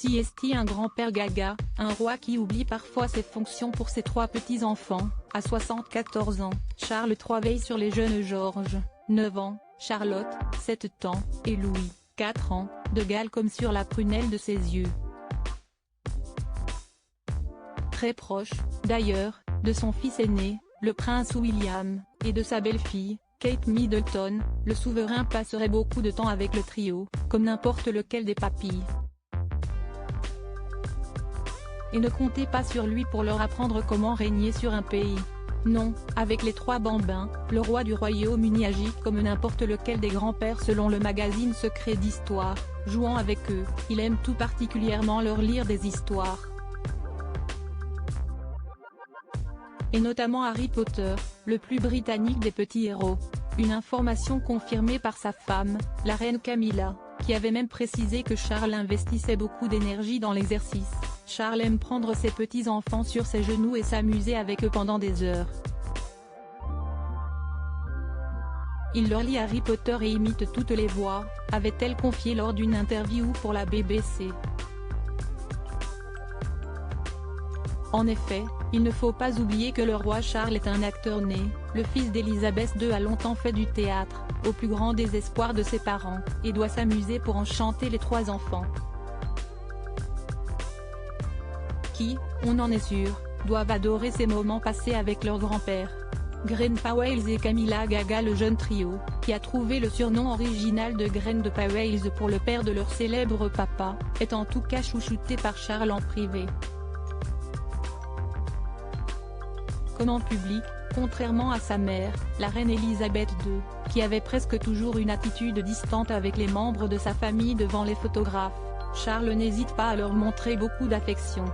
Si est un grand-père gaga, un roi qui oublie parfois ses fonctions pour ses 3 petits-enfants. À 74 ans, Charles III veille sur les jeunes George, 9 ans, Charlotte, 7 ans, et Louis, 4 ans, de Galles comme sur la prunelle de ses yeux. Très proche, d'ailleurs, de son fils aîné, le prince William, et de sa belle-fille, Kate Middleton, le souverain passerait beaucoup de temps avec le trio, comme n'importe lequel des papilles. Et ne comptez pas sur lui pour leur apprendre comment régner sur un pays. Non, avec les 3 bambins, le roi du Royaume-Uni agit comme n'importe lequel des grands-pères selon le magazine Secret d'Histoire, jouant avec eux, il aime tout particulièrement leur lire des histoires. Et notamment Harry Potter, le plus britannique des petits héros. Une information confirmée par sa femme, la reine Camilla, qui avait même précisé que Charles investissait beaucoup d'énergie dans l'exercice. Charles aime prendre ses petits-enfants sur ses genoux et s'amuser avec eux pendant des heures. Il leur lit Harry Potter et imite toutes les voix, avait-elle confié lors d'une interview pour la BBC. En effet, il ne faut pas oublier que le roi Charles est un acteur né, le fils d'Élisabeth II a longtemps fait du théâtre, au plus grand désespoir de ses parents, et doit s'amuser pour enchanter les 3 enfants. Qui, on en est sûr, doivent adorer ces moments passés avec leur grand-père. Grandpa Wales et Camilla Gaga, le jeune trio, qui a trouvé le surnom original de Grandpa Wales pour le père de leur célèbre papa, est en tout cas chouchouté par Charles en privé. Comme en public, contrairement à sa mère, la reine Elisabeth II, qui avait presque toujours une attitude distante avec les membres de sa famille devant les photographes, Charles n'hésite pas à leur montrer beaucoup d'affection.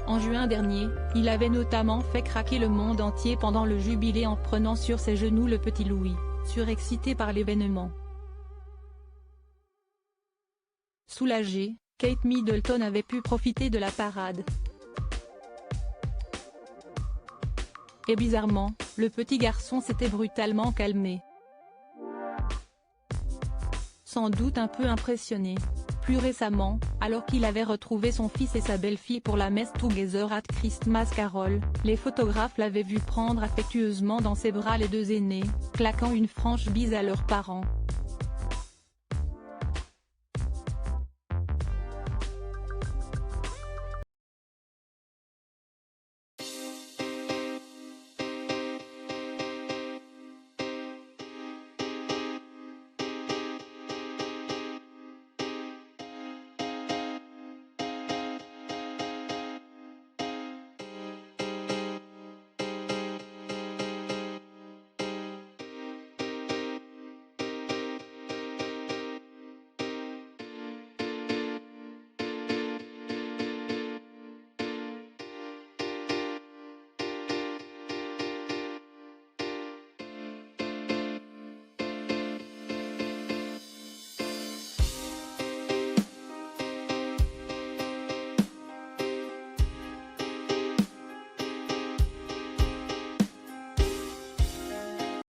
En juin dernier, il avait notamment fait craquer le monde entier pendant le jubilé en prenant sur ses genoux le petit Louis, surexcité par l'événement. Soulagée, Kate Middleton avait pu profiter de la parade. Et bizarrement, le petit garçon s'était brutalement calmé. Sans doute un peu impressionné. Plus récemment, alors qu'il avait retrouvé son fils et sa belle-fille pour la messe Together at Christmas Carol, les photographes l'avaient vu prendre affectueusement dans ses bras les 2 aînés, claquant une franche bise à leurs parents.